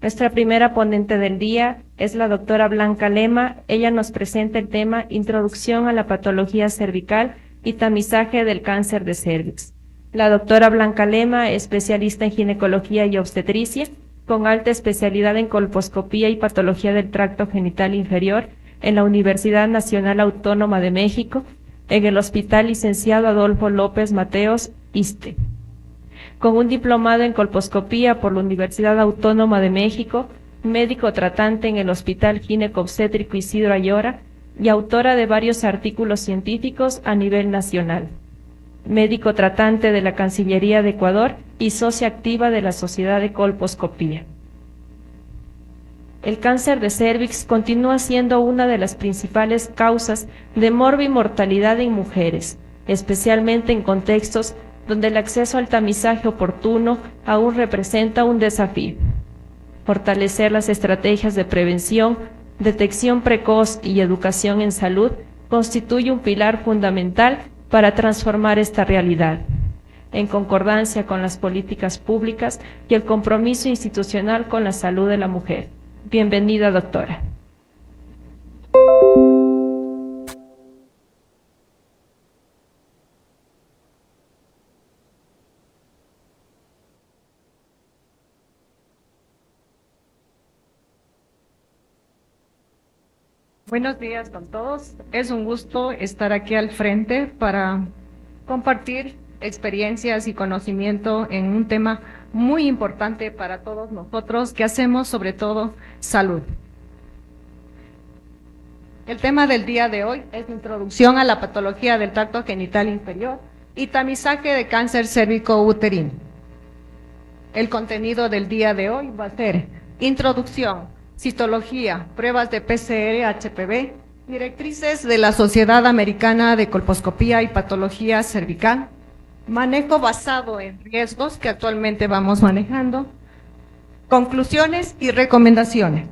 Nuestra primera ponente del día es la doctora Blanca Lema. Ella nos presenta el tema Introducción a la patología cervical y tamizaje del cáncer de cervix. La doctora Blanca Lema, especialista en ginecología y obstetricia, con alta especialidad en colposcopía y patología del tracto genital inferior en la Universidad Nacional Autónoma de México, en el Hospital Licenciado Adolfo López Mateos, ISSSTE. Con un diplomado en colposcopía por la Universidad Autónoma de México, médico tratante en el Hospital Gineco-Obstétrico Isidro Ayora y autora de varios artículos científicos a nivel nacional. Médico tratante de la Cancillería de Ecuador y socia activa de la Sociedad de Colposcopía. El cáncer de cervix continúa siendo una de las principales causas de morbimortalidad en mujeres, especialmente en contextos donde el acceso al tamizaje oportuno aún representa un desafío. Fortalecer las estrategias de prevención, detección precoz y educación en salud constituye un pilar fundamental para transformar esta realidad, en concordancia con las políticas públicas y el compromiso institucional con la salud de la mujer. Bienvenida, doctora. Buenos días con todos. Es un gusto estar aquí al frente para compartir experiencias y conocimiento en un tema muy importante para todos nosotros que hacemos, sobre todo, salud. El tema del día de hoy es Introducción a la patología del tracto genital inferior y tamizaje de cáncer cérvico-uterino. El contenido del día de hoy va a ser Introducción, citología, pruebas de PCR-HPV, directrices de la Sociedad Americana de Colposcopía y Patología Cervical, manejo basado en riesgos que actualmente vamos manejando, conclusiones y recomendaciones.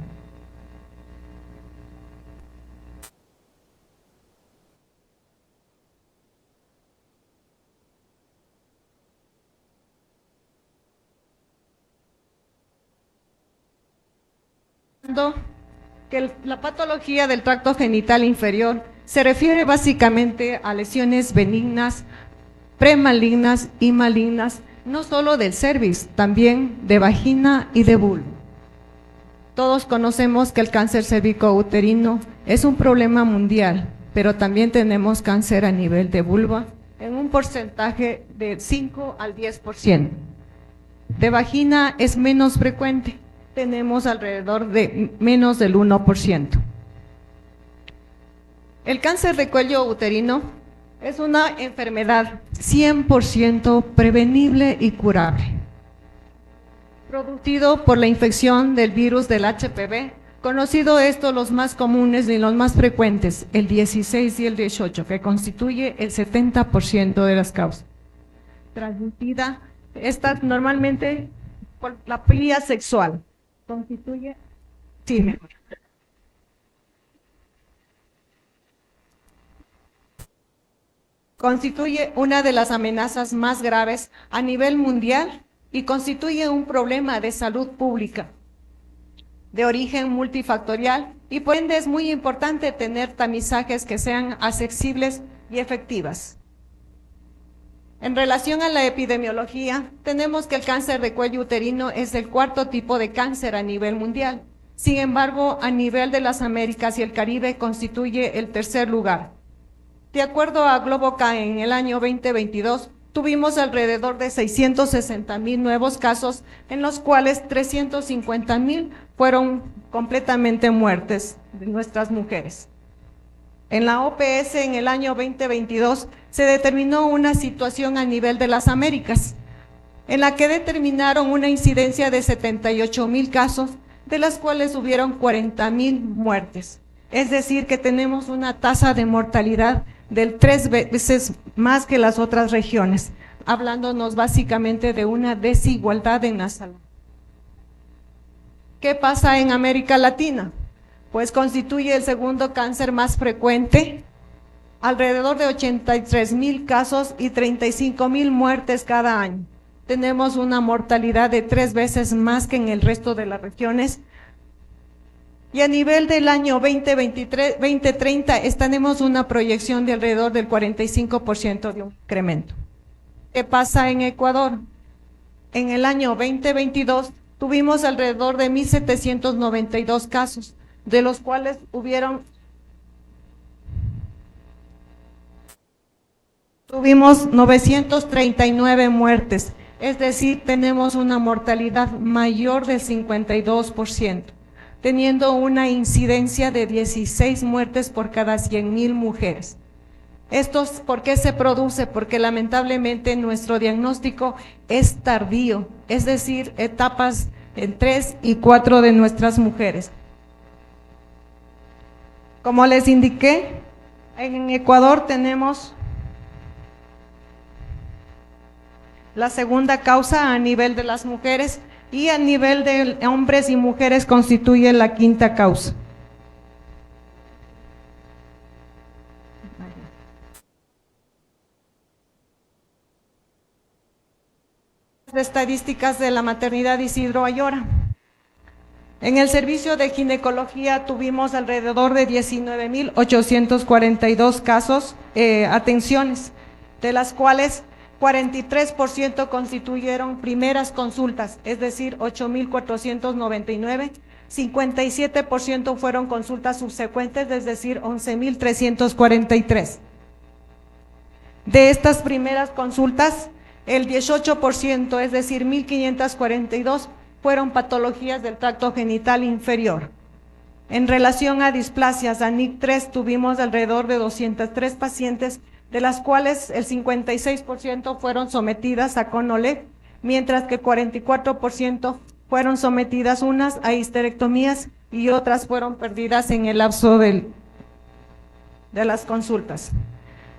Que la patología del tracto genital inferior se refiere básicamente a lesiones benignas, premalignas y malignas, no solo del cervix, también de vagina y de vulva. Todos conocemos que el cáncer cérvico-uterino es un problema mundial, pero también tenemos cáncer a nivel de vulva en un porcentaje de 5 al 10%. De vagina es menos frecuente, tenemos alrededor de menos del 1%. El cáncer de cuello uterino es una enfermedad 100% prevenible y curable, producido por la infección del virus del HPV, conocido estos los más comunes y los más frecuentes, el 16 y el 18, que constituye el 70% de las causas. Transmitida, esta normalmente por la vía sexual. Constituye, sí, mejor. Constituye una de las amenazas más graves a nivel mundial y constituye un problema de salud pública de origen multifactorial y por ende es muy importante tener tamizajes que sean accesibles y efectivas. En relación a la epidemiología, tenemos que el cáncer de cuello uterino es el cuarto tipo de cáncer a nivel mundial. Sin embargo, a nivel de las Américas y el Caribe constituye el tercer lugar. De acuerdo a Globoca, en el año 2022, tuvimos alrededor de 660,000 nuevos casos, en los cuales 350,000 fueron completamente muertes de nuestras mujeres. En la OPS, en el año 2022, se determinó una situación a nivel de las Américas, en la que determinaron una incidencia de 78,000 casos, de las cuales hubieron 40,000 muertes. Es decir, que tenemos una tasa de mortalidad del 3 veces más que las otras regiones, hablándonos básicamente de una desigualdad en la salud. ¿Qué pasa en América Latina? Pues constituye el segundo cáncer más frecuente, alrededor de 83,000 casos y 35,000 muertes cada año. tenemos una mortalidad de 3 veces más que en el resto de las regiones. Y a nivel del año 2030 tenemos una proyección de alrededor del 45% de un incremento. ¿Qué pasa en Ecuador? En el año 2022 tuvimos alrededor de 1.792 casos, de los cuales tuvimos 939 muertes, es decir, tenemos una mortalidad mayor del 52%, teniendo una incidencia de 16 muertes por cada 100.000 mujeres. ¿Esto por qué se produce? Porque lamentablemente nuestro diagnóstico es tardío, es decir, etapas en 3 y 4 de nuestras mujeres. Como les indiqué, en Ecuador tenemos la segunda causa a nivel de las mujeres y a nivel de hombres y mujeres constituye la quinta causa. Estadísticas de la maternidad Isidro Ayora. En el servicio de ginecología tuvimos alrededor de 19.842 casos, atenciones, de las cuales 43% constituyeron primeras consultas, es decir, 8.499, 57% fueron consultas subsecuentes, es decir, 11.343. De estas primeras consultas, el 18%, es decir, 1.542, fueron patologías del tracto genital inferior. En relación a displasias, a NIC3 tuvimos alrededor de 203 pacientes, de las cuales el 56% fueron sometidas a CONOLED, mientras que 44% fueron sometidas unas a histerectomías y otras fueron perdidas en el lapso de las consultas.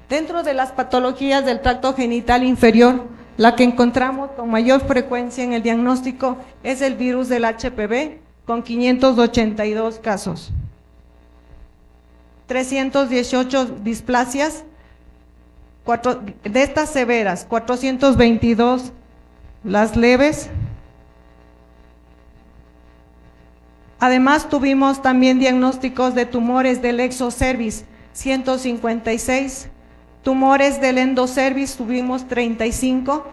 Dentro de las patologías del tracto genital inferior, la que encontramos con mayor frecuencia en el diagnóstico es el virus del HPV, con 582 casos. 318 displasias, de estas severas, 422 las leves. Además tuvimos también diagnósticos de tumores del exocervix, 156, tumores del endocervix tuvimos 35,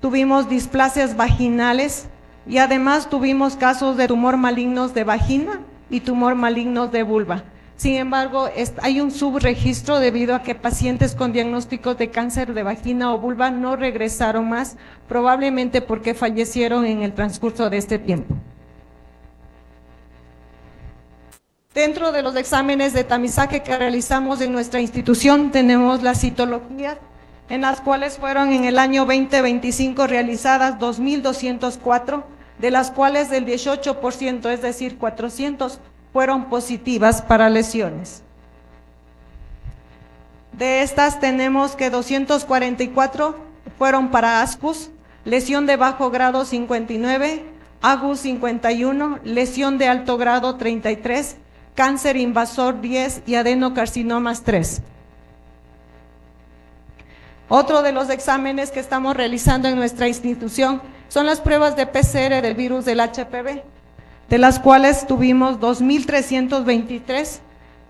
tuvimos displasias vaginales y además tuvimos casos de tumor malignos de vagina y tumor malignos de vulva. Sin embargo, hay un subregistro debido a que pacientes con diagnósticos de cáncer de vagina o vulva no regresaron más, probablemente porque fallecieron en el transcurso de este tiempo. Dentro de los exámenes de tamizaje que realizamos en nuestra institución tenemos las citologías, en las cuales fueron en el año 2025 realizadas 2.204, de las cuales el 18%, es decir, 400, fueron positivas para lesiones. De estas tenemos que 244 fueron para ASCUS, lesión de bajo grado 59, AGUS 51, lesión de alto grado 33, cáncer invasor 10 y adenocarcinomas 3. Otro de los exámenes que estamos realizando en nuestra institución son las pruebas de PCR del virus del HPV, de las cuales tuvimos 2.323,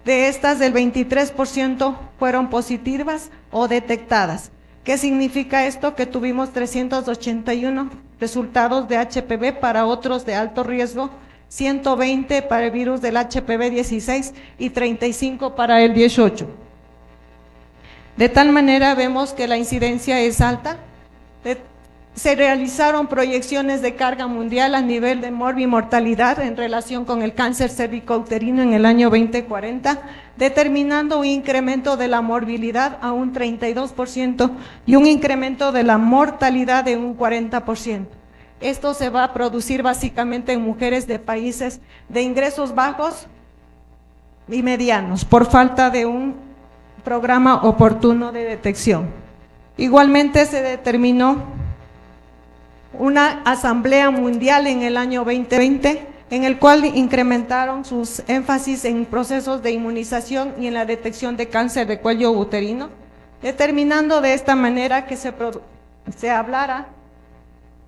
de estas el 23% fueron positivas o detectadas. ¿Qué significa esto? Que tuvimos 381 resultados de HPV para otros de alto riesgo, 120 para el virus del HPV 16 y 35 para el 18. De tal manera vemos que la incidencia es alta. Se realizaron proyecciones de carga mundial a nivel de morbimortalidad en relación con el cáncer cervicouterino en el año 2040, determinando un incremento de la morbilidad a un 32% y un incremento de la mortalidad de un 40%. Esto se va a producir básicamente en mujeres de países de ingresos bajos y medianos, por falta de un programa oportuno de detección. Igualmente se determinó una asamblea mundial en el año 2020, en el cual incrementaron sus énfasis en procesos de inmunización y en la detección de cáncer de cuello uterino, determinando de esta manera que se hablara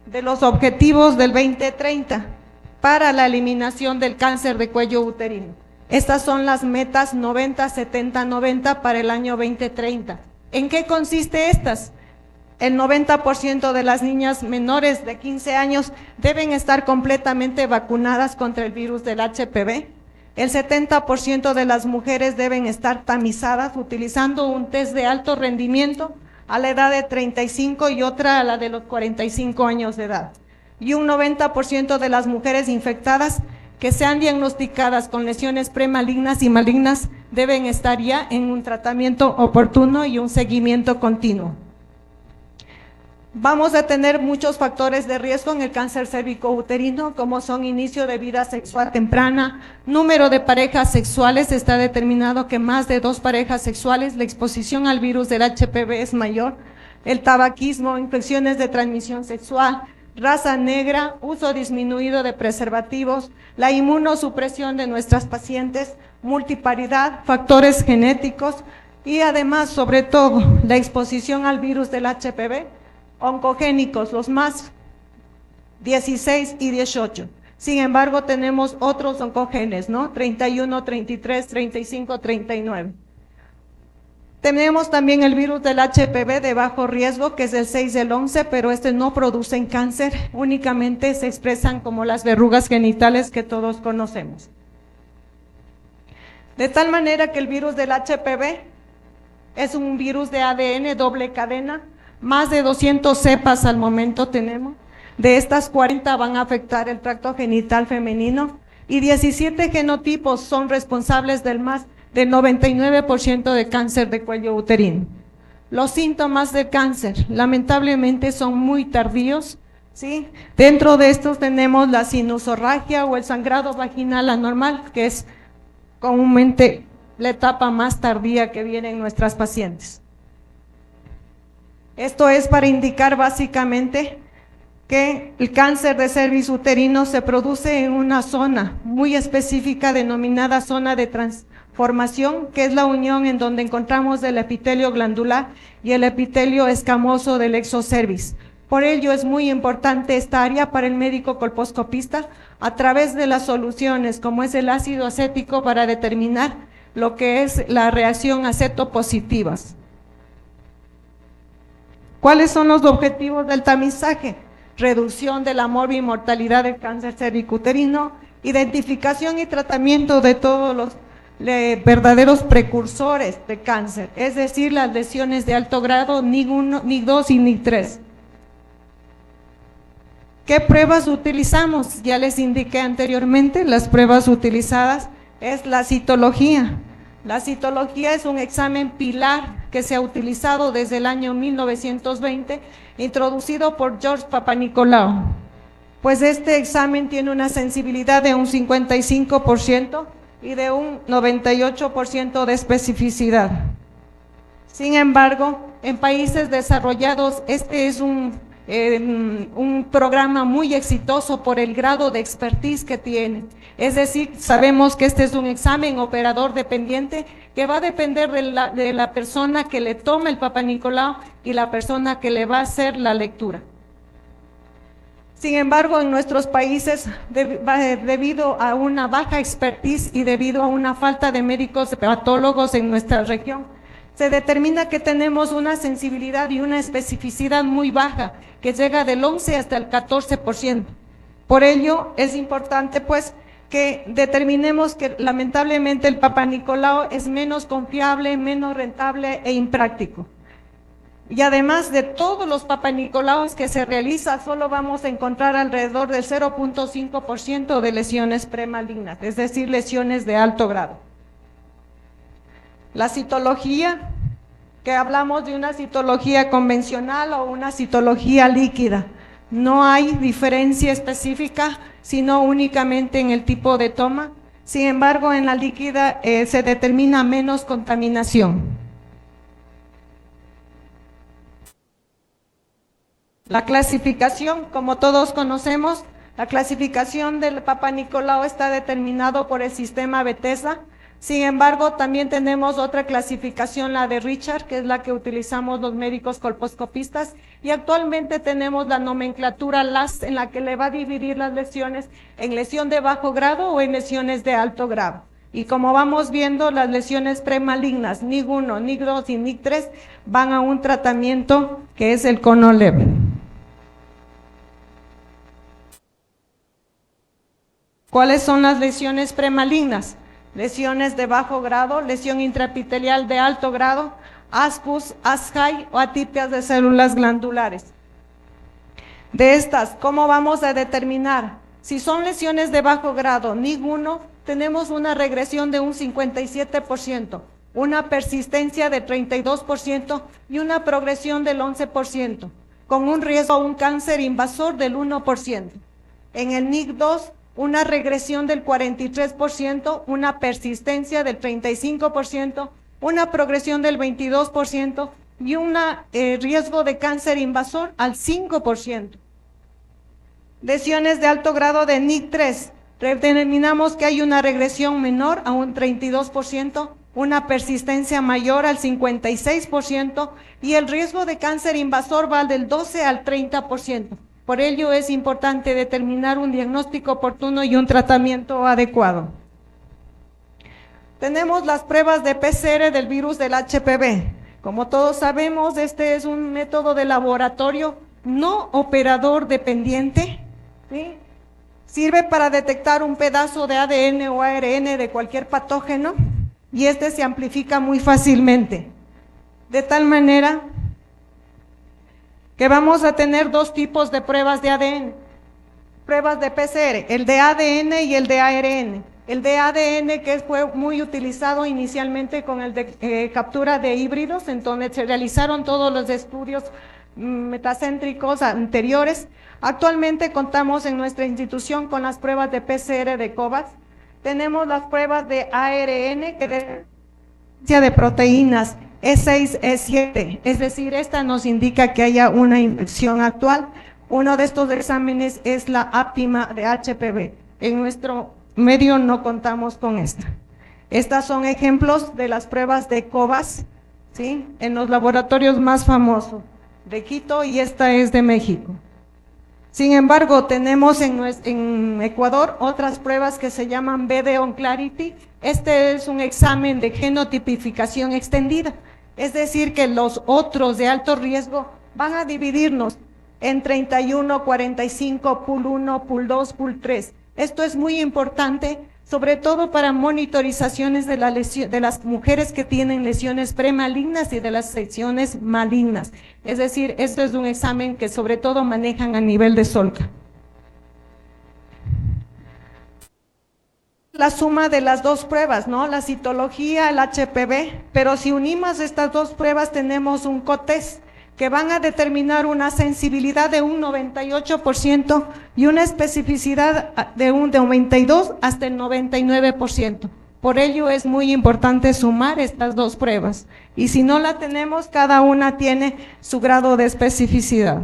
de los objetivos del 2030 para la eliminación del cáncer de cuello uterino. Estas son las metas 90, 70, 90 para el año 2030. ¿En qué consiste estas? El 90% de las niñas menores de 15 años deben estar completamente vacunadas contra el virus del HPV. El 70% de las mujeres deben estar tamizadas utilizando un test de alto rendimiento a la edad de 35 y otra a la de los 45 años de edad. Y un 90% de las mujeres infectadas que sean diagnosticadas con lesiones premalignas y malignas deben estar ya en un tratamiento oportuno y un seguimiento continuo. Vamos a tener muchos factores de riesgo en el cáncer cérvico-uterino, como son inicio de vida sexual temprana, número de parejas sexuales. Está determinado que más de 2 parejas sexuales, la exposición al virus del HPV es mayor, el tabaquismo, infecciones de transmisión sexual, raza negra, uso disminuido de preservativos, la inmunosupresión de nuestras pacientes, multiparidad, factores genéticos y además, sobre todo, la exposición al virus del HPV, oncogénicos, los más 16 y 18. Sin embargo, tenemos otros oncogenes, ¿no? 31, 33, 35, 39. Tenemos también el virus del HPV de bajo riesgo, que es el 6 del 11, pero este no produce cáncer, únicamente se expresan como las verrugas genitales que todos conocemos. De tal manera que el virus del HPV es un virus de ADN doble cadena, más de 200 cepas al momento tenemos, de estas 40 van a afectar el tracto genital femenino y 17 genotipos son responsables del 99% de cáncer de cuello uterino. Los síntomas del cáncer lamentablemente son muy tardíos, ¿sí? Dentro de estos tenemos la sinusorragia o el sangrado vaginal anormal, que es comúnmente la etapa más tardía que viene en nuestras pacientes. Esto es para indicar básicamente que el cáncer de cervix uterino se produce en una zona muy específica denominada zona de transformación, que es la unión en donde encontramos el epitelio glandular y el epitelio escamoso del exocervix. Por ello es muy importante esta área para el médico colposcopista a través de las soluciones como es el ácido acético para determinar lo que es la reacción acetopositivas. ¿Cuáles son los objetivos del tamizaje? Reducción de la morbimortalidad del cáncer cervicuterino, identificación y tratamiento de todos los verdaderos precursores de cáncer, es decir, las lesiones de alto grado, NIG1, NIG2 y NIG3. ¿Qué pruebas utilizamos? Ya les indiqué anteriormente, las pruebas utilizadas es la citología. La citología es un examen pilar que se ha utilizado desde el año 1920, introducido por George Papanicolaou. Pues este examen tiene una sensibilidad de un 55% y de un 98% de especificidad. Sin embargo, en países desarrollados este es un programa muy exitoso por el grado de expertise que tiene. Es decir, sabemos que este es un examen operador dependiente que va a depender de la persona que le toma el Papanicolaou y la persona que le va a hacer la lectura. Sin embargo, en nuestros países, debido a una baja expertise y debido a una falta de médicos patólogos en nuestra región, se determina que tenemos una sensibilidad y una especificidad muy baja, que llega del 11 hasta el 14%. Por ello, es importante pues que determinemos que lamentablemente el Papanicolaou es menos confiable, menos rentable e impráctico. Y además de todos los Papanicolaos que se realiza, solo vamos a encontrar alrededor del 0.5% de lesiones premalignas, es decir, lesiones de alto grado. La citología, que hablamos de una citología convencional o una citología líquida, no hay diferencia específica, sino únicamente en el tipo de toma. Sin embargo, en la líquida se determina menos contaminación. La clasificación, como todos conocemos, la clasificación del Papanicolaou está determinado por el sistema Bethesda. Sin embargo, también tenemos otra clasificación, la de Richard, que es la que utilizamos los médicos colposcopistas, y actualmente tenemos la nomenclatura LAS, en la que le va a dividir las lesiones en lesión de bajo grado o en lesiones de alto grado. Y como vamos viendo, las lesiones premalignas, NIG1, NIG2 y NIG3, van a un tratamiento que es el CONOLEV. ¿Cuáles son las lesiones premalignas? Lesiones de bajo grado, lesión intraepitelial de alto grado, ASPUS, ASHAI o atipias de células glandulares. De estas, ¿cómo vamos a determinar? Si son lesiones de bajo grado, NIG1, tenemos una regresión de un 57%, una persistencia de 32% y una progresión del 11%, con un riesgo a un cáncer invasor del 1%. En el NIG2, una regresión del 43%, una persistencia del 35%, una progresión del 22% y un riesgo de cáncer invasor al 5%. Lesiones de alto grado de NIG3, determinamos que hay una regresión menor a un 32%, una persistencia mayor al 56% y el riesgo de cáncer invasor va del 12 al 30%. Por ello es importante determinar un diagnóstico oportuno y un tratamiento adecuado. Tenemos las pruebas de PCR del virus del HPV. Como todos sabemos, este es un método de laboratorio no operador dependiente, ¿sí? Sirve para detectar un pedazo de ADN o ARN de cualquier patógeno y este se amplifica muy fácilmente. De tal manera que vamos a tener dos tipos de pruebas de ADN, pruebas de PCR, el de ADN y el de ARN. El de ADN que fue muy utilizado inicialmente con el de captura de híbridos, en donde se realizaron todos los estudios metacéntricos anteriores. Actualmente contamos en nuestra institución con las pruebas de PCR de COVAX. Tenemos las pruebas de ARN, que es de proteínas E6, E7, es decir, esta nos indica que haya una infección actual. Uno de estos exámenes es la áptima de HPV. En nuestro medio no contamos con esta. Estas son ejemplos de las pruebas de COVAX, ¿sí? En los laboratorios más famosos de Quito, y esta es de México. Sin embargo, tenemos en Ecuador otras pruebas que se llaman BD on Clarity. Este es un examen de genotipificación extendida, es decir, que los otros de alto riesgo van a dividirnos en 31, 45, pool 1, pool 2, pool 3. Esto es muy importante, sobre todo para monitorizaciones de las mujeres que tienen lesiones premalignas y de las lesiones malignas. Es decir, esto es un examen que sobre todo manejan a nivel de Solca. La suma de las dos pruebas, ¿no? La citología, el HPV, pero si unimos estas dos pruebas tenemos un cotest que van a determinar una sensibilidad de un 98% y una especificidad de un 92 hasta el 99%. Por ello es muy importante sumar estas dos pruebas, y si no la tenemos, cada una tiene su grado de especificidad.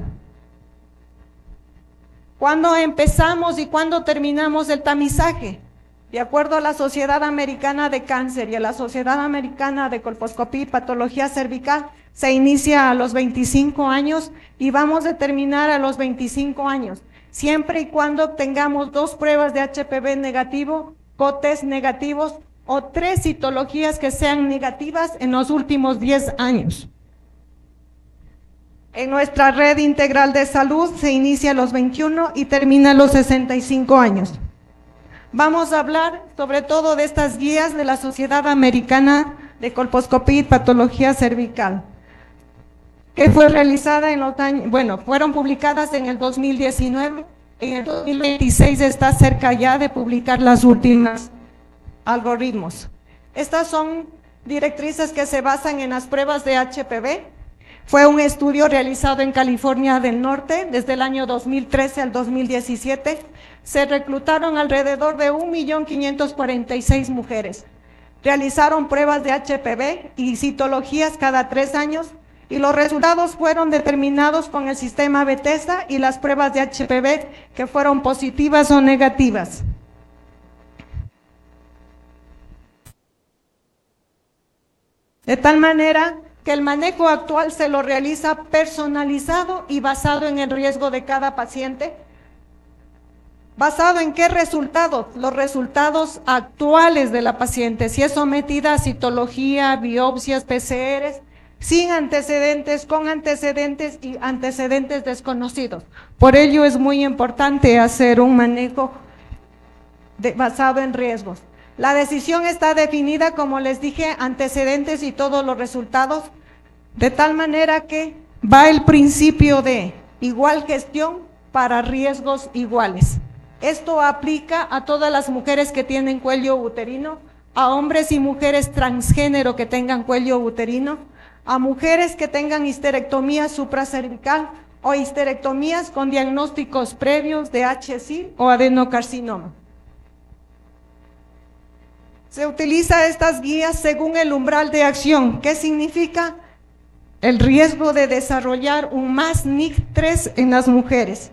¿Cuándo empezamos y cuándo terminamos el tamizaje? De acuerdo a la Sociedad Americana de Cáncer y a la Sociedad Americana de Colposcopía y Patología Cervical, se inicia a los 25 años y vamos a terminar a los 25 años, siempre y cuando obtengamos dos pruebas de HPV negativo, COTES negativos o 3 citologías que sean negativas en los últimos 10 años. En nuestra red integral de salud se inicia a los 21 y termina a los 65 años. Vamos a hablar sobre todo de estas guías de la Sociedad Americana de Colposcopía y Patología Cervical, que fue realizada en los años, fueron publicadas en el 2019, en el 2026 está cerca ya de publicar las últimas algoritmos. Estas son directrices que se basan en las pruebas de HPV. Fue un estudio realizado en California del Norte desde el año 2013 al 2017. Se reclutaron alrededor de 1.546.000 mujeres. Realizaron pruebas de HPV y citologías cada 3 años y los resultados fueron determinados con el sistema Bethesda y las pruebas de HPV que fueron positivas o negativas. De tal manera que el manejo actual se lo realiza personalizado y basado en el riesgo de cada paciente. ¿Basado en qué resultados? Los resultados actuales de la paciente, si es sometida a citología, biopsias, PCRs, sin antecedentes, con antecedentes y antecedentes desconocidos. Por ello es muy importante hacer un manejo basado en riesgos. La decisión está definida, como les dije, antecedentes y todos los resultados, de tal manera que va el principio de igual gestión para riesgos iguales. Esto aplica a todas las mujeres que tienen cuello uterino, a hombres y mujeres transgénero que tengan cuello uterino, a mujeres que tengan histerectomía supracervical o histerectomías con diagnósticos previos de HSIL o adenocarcinoma. Se utiliza estas guías según el umbral de acción. ¿Qué significa? El riesgo de desarrollar un más NIC3 en las mujeres.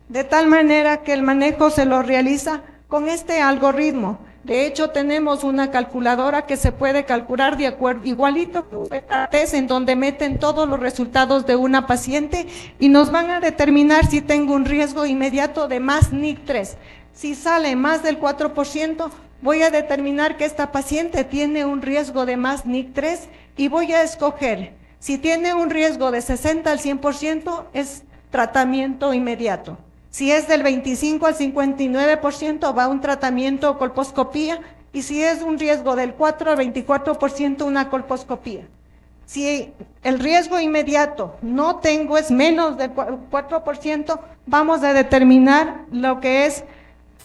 De tal manera que el manejo se lo realiza con este algoritmo. De hecho, tenemos una calculadora que se puede calcular de acuerdo, igualito en donde meten todos los resultados de una paciente y nos van a determinar si tengo un riesgo inmediato de más NIC3. Si sale más del 4%, voy a determinar que esta paciente tiene un riesgo de más NIC3 y voy a escoger. Si tiene un riesgo de 60 al 100%, es tratamiento inmediato. Si es del 25 al 59%, va un tratamiento o colposcopía, y si es un riesgo del 4 al 24%, una colposcopía. Si el riesgo inmediato no tengo, es menos del 4%, vamos a determinar lo que es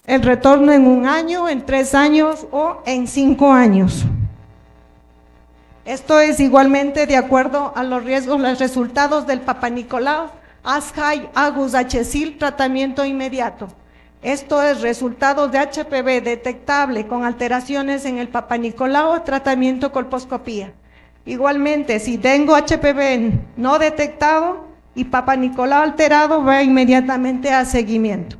el retorno en 1 año, en 3 años o en 5 años. Esto es igualmente de acuerdo a los riesgos, los resultados del Papa Nicolau, ASHAI, Agus, HSIL, tratamiento inmediato. Esto es resultados de HPV detectable con alteraciones en el Papa Nicolau, tratamiento colposcopía. Igualmente, si tengo HPV no detectado y Papa Nicolau alterado, va inmediatamente a seguimiento.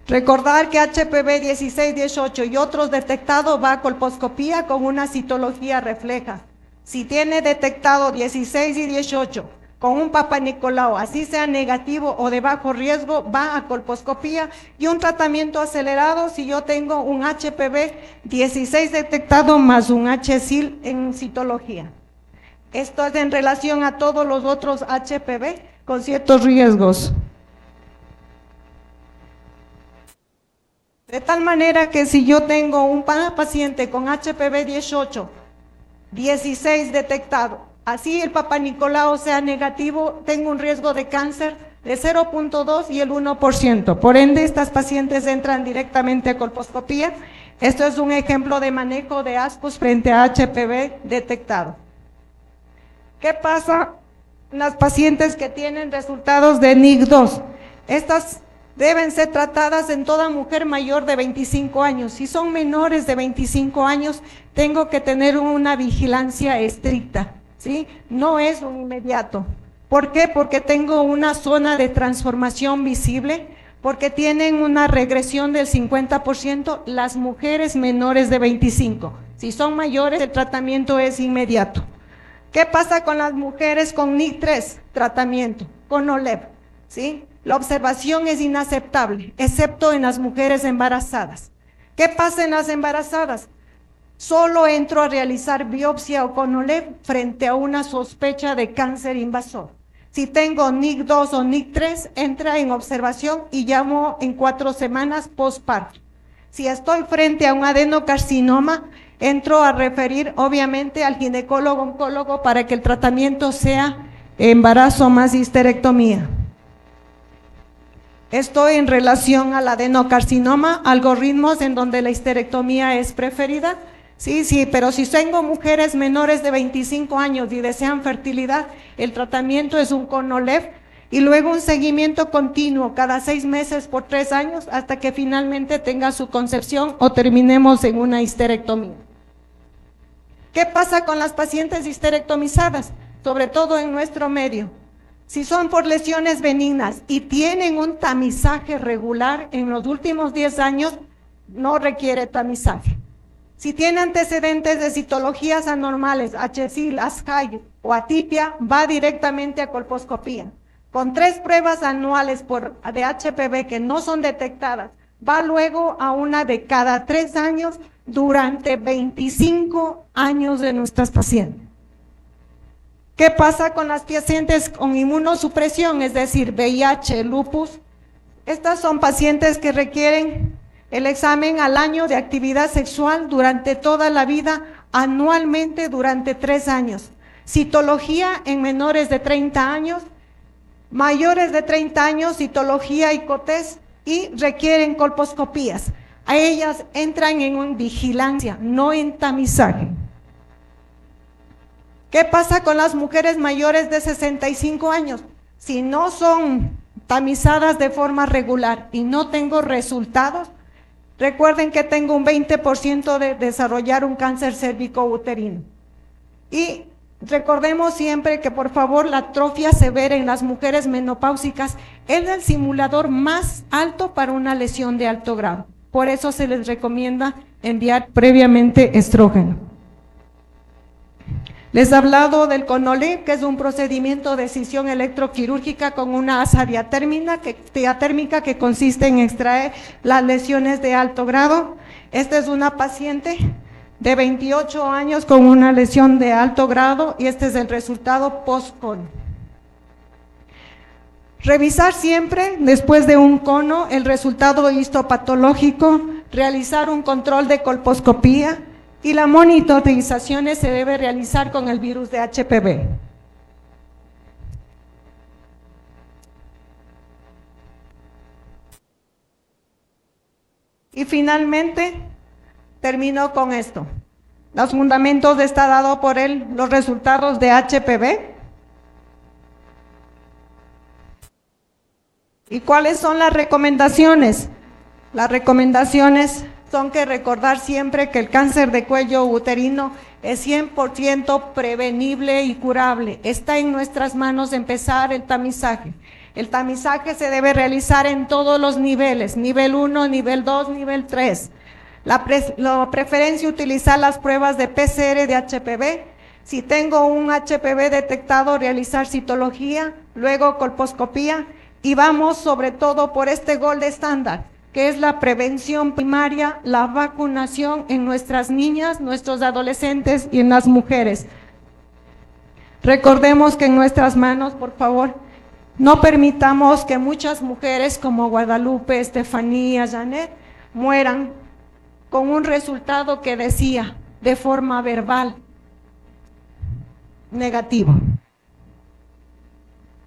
Recordar que HPV 16, 18 y otros detectados va a colposcopía con una citología refleja. Si tiene detectado 16 y 18 con un Papa Nicolau, así sea negativo o de bajo riesgo, va a colposcopía y un tratamiento acelerado si yo tengo un HPV 16 detectado más un HSIL en citología. Esto es en relación a todos los otros HPV con ciertos riesgos. De tal manera que si yo tengo un paciente con HPV 18, 16 detectado, así el Papa Nicolau sea negativo, tengo un riesgo de cáncer de 0.2 y el 1%. Por ende, estas pacientes entran directamente a colposcopía. Esto es un ejemplo de manejo de ASCUS frente a HPV detectado. ¿Qué pasa en las pacientes que tienen resultados de NIC2? Estas deben ser tratadas en toda mujer mayor de 25 años. Si son menores de 25 años, tengo que tener una vigilancia estricta, ¿sí? No es un inmediato. ¿Por qué? Porque tengo una zona de transformación visible, porque tienen una regresión del 50% las mujeres menores de 25. Si son mayores, el tratamiento es inmediato. ¿Qué pasa con las mujeres con NIC3? Tratamiento con OLEV, ¿sí? La observación es inaceptable, excepto en las mujeres embarazadas. ¿Qué pasa en las embarazadas? Solo entro a realizar biopsia o con OLEV frente a una sospecha de cáncer invasor. Si tengo NIC2 o NIC3, entra en observación y llamo en 4 semanas postparto. Si estoy frente a un adenocarcinoma, entro a referir obviamente al ginecólogo oncólogo para que el tratamiento sea embarazo más histerectomía. Esto en relación al adenocarcinoma, algoritmos en donde la histerectomía es preferida. Sí, pero si tengo mujeres menores de 25 años y desean fertilidad, el tratamiento es un con OLEV y luego un seguimiento continuo cada 6 meses por 3 años hasta que finalmente tenga su concepción o terminemos en una histerectomía. ¿Qué pasa con las pacientes histerectomizadas? Sobre todo en nuestro medio. Si son por lesiones benignas y tienen un tamizaje regular en los últimos 10 años, no requiere tamizaje. Si tiene antecedentes de citologías anormales, HSIL, ASCAI o atipia, va directamente a colposcopía. Con 3 pruebas anuales de HPV que no son detectadas, va luego a una de cada 3 años durante 25 años de nuestras pacientes. ¿Qué pasa con las pacientes con inmunosupresión, es decir, VIH, lupus? Estas son pacientes que requieren el examen al año de actividad sexual durante toda la vida, anualmente durante 3 años. Citología en menores de 30 años, mayores de 30 años, citología y COTES, y requieren colposcopías. A ellas entran en vigilancia, no en tamizaje. ¿Qué pasa con las mujeres mayores de 65 años? Si no son tamizadas de forma regular y no tengo resultados, recuerden que tengo un 20% de desarrollar un cáncer cérvico-uterino. Y recordemos siempre que, por favor, la atrofia severa en las mujeres menopáusicas es el simulador más alto para una lesión de alto grado. Por eso se les recomienda enviar previamente estrógeno. Les he hablado del CONOLIP, que es un procedimiento de escisión electroquirúrgica con una asa diatérmica que consiste en extraer las lesiones de alto grado. Esta es una paciente de 28 años con una lesión de alto grado y este es el resultado post-cono. Revisar siempre, después de un cono, el resultado histopatológico, realizar un control de colposcopía, y la monitorización se debe realizar con el virus de HPV. Y finalmente, termino con esto. Los fundamentos está dado por los resultados de HPV. ¿Y cuáles son las recomendaciones? Las recomendaciones son que recordar siempre que el cáncer de cuello uterino es 100% prevenible y curable. Está en nuestras manos empezar el tamizaje. El tamizaje se debe realizar en todos los niveles, nivel 1, nivel 2, nivel 3. La preferencia utilizar las pruebas de PCR de HPV. Si tengo un HPV detectado, realizar citología, luego colposcopía y vamos sobre todo por este gold estándar, que es la prevención primaria, la vacunación en nuestras niñas, nuestros adolescentes y en las mujeres. Recordemos que en nuestras manos, por favor, no permitamos que muchas mujeres como Guadalupe, Estefanía, Janet, mueran con un resultado que decía de forma verbal negativo.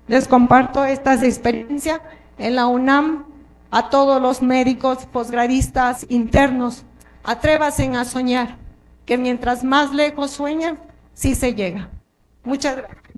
Les comparto estas experiencias en la UNAM. A todos los médicos, posgradistas, internos, atrévanse a soñar, que mientras más lejos sueñan, sí se llega. Muchas gracias.